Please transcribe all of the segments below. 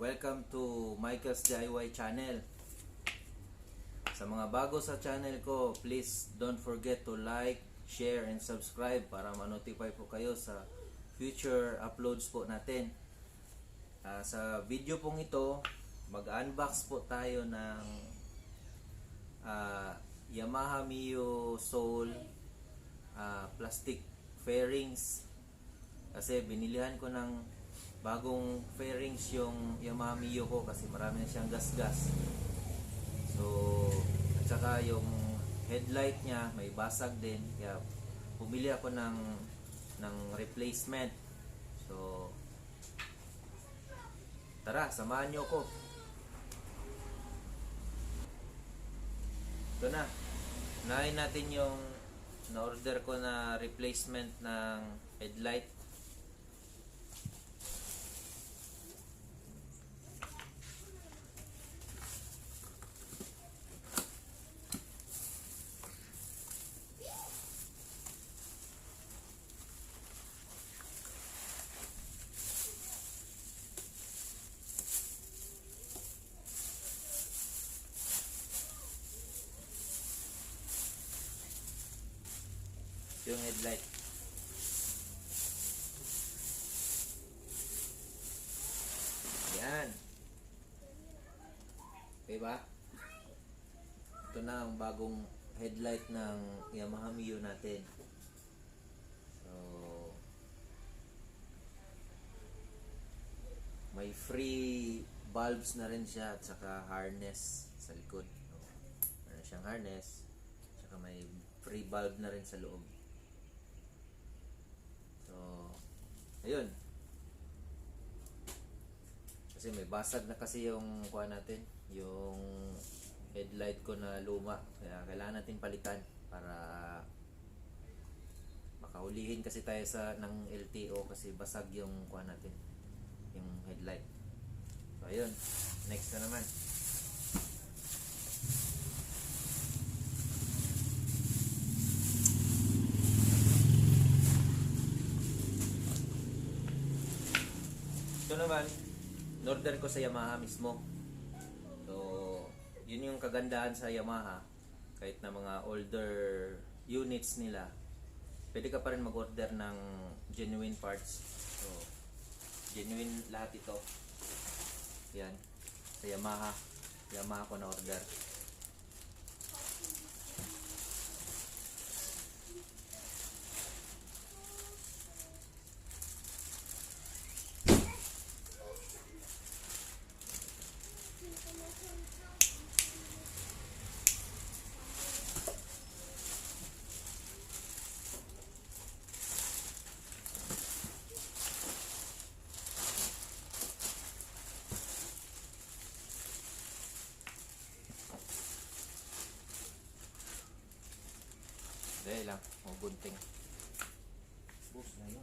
Welcome to Michael's DIY channel. Sa mga bago sa channel ko, please don't forget to like, share, and subscribe para ma-notify po kayo sa future uploads po natin. Sa video pong ito, mag-unbox po tayo ng Yamaha Mio Soul plastic fairings. Kasi binilihan ko ng bagong fairings yung Yamaha Mio ko kasi marami na siyang gas-gas. So, at saka yung headlight niya may basag din. Kaya bumili ako ng replacement. So, tara, samahan niyo ako. Ito na. Unahin natin yung na-order ko na replacement ng headlight. Yung headlight. Yan. Okay ba? Ito na ang bagong headlight ng Yamaha Mio natin. So, may free bulbs na rin siya at saka harness sa likod. So, meron siyang harness at saka may free bulb na rin sa loob. So, ayun. Kasi may basag na kasi yung kuha natin, yung headlight ko na luma. Kaya kailangan natin palitan para makahulihin kasi tayo ng LTO kasi basag yung kuha natin, yung headlight. So, ayun. Next na naman. Ito naman, in-order ko sa Yamaha mismo. So, yun yung kagandahan sa Yamaha. Kahit na mga older units nila, pwede ka pa rin mag-order ng genuine parts. So, genuine lahat ito. Yan, sa Yamaha. Yamaha ko na-order. Dahil lang, gunting. Bus na yun.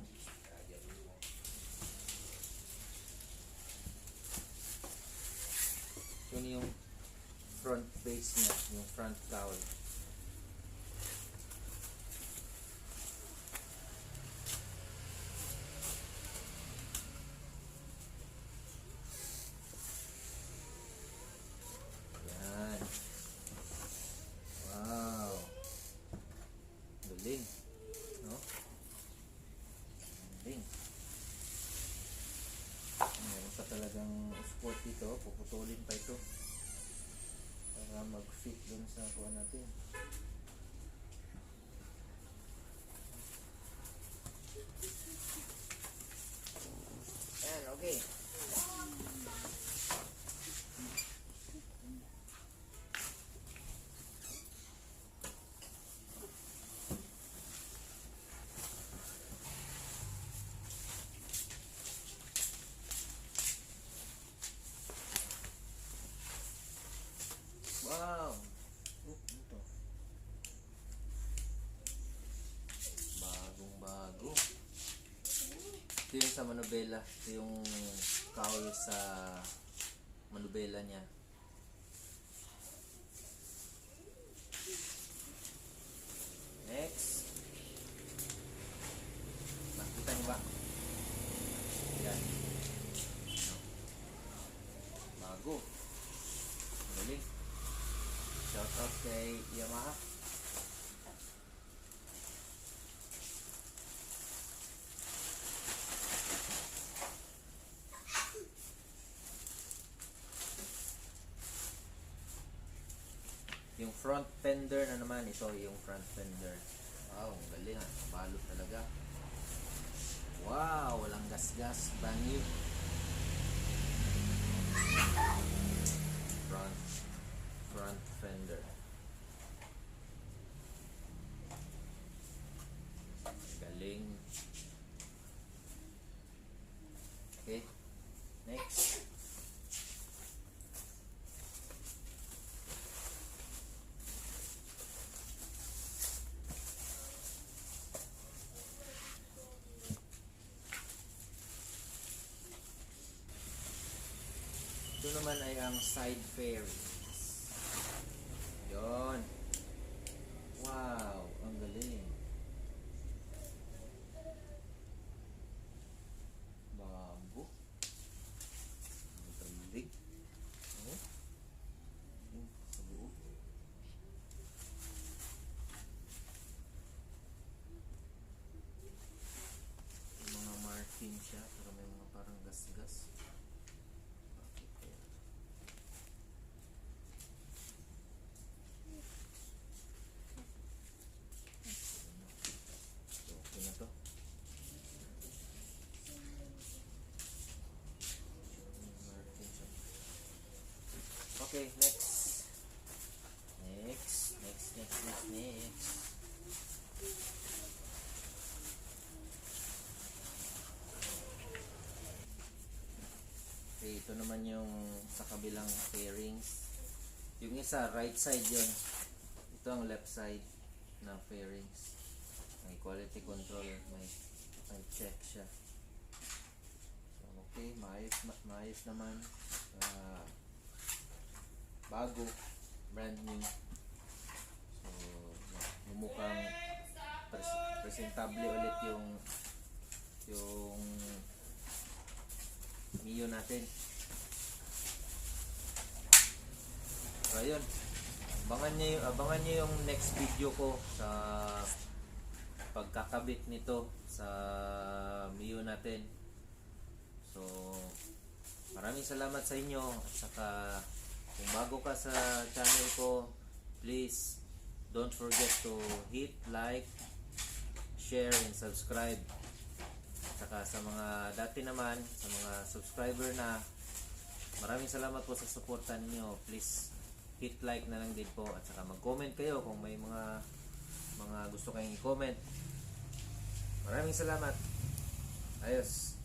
Yun yung front face niya, yung front cowl. Yan. Wow. Galing. No? Galing. Meron pa talagang sport dito. Puputulin pa ito para mag-fit dun sa kuha natin. Ayan, okay. Wow! Ito. Bagong-bago. Ito yung sa manubela. Ito yung cowl sa manubela niya. Next. Nakita niyo ba? Yan. kay Yamaha. Yung front fender na naman, ito yung front fender. Wow, ang galing ha. Balot talaga. Wow, walang gas-gas. Brand new. Front fender. Galing. Okay. Next. Ito naman ay ang side fairings. Yon. Wow, ang galing. Bago. Ang galing. Oh. Sa buo. May mga marking siya, pero may mga parang gas-gas. Okay, next. Okay, ito naman yung sa kabilang fairings. Yung isa, right side yon. Ito ang left side na fairings. May quality control, may check siya. So, okay, maayos naman. Bago, brand new. So, mumukhang presentable ulit yung Mio natin. So, ayun. Abangan nyo yung next video ko sa pagkakabit nito sa Mio natin. So, maraming salamat sa inyo at saka kung bago ka sa channel ko, please don't forget to hit like, share, and subscribe. At saka sa mga dati naman, sa mga subscriber na, maraming salamat po sa suporta ninyo. Please hit like na lang din po at saka mag-comment kayo kung may mga gusto kayong i-comment. Maraming salamat. Ayos.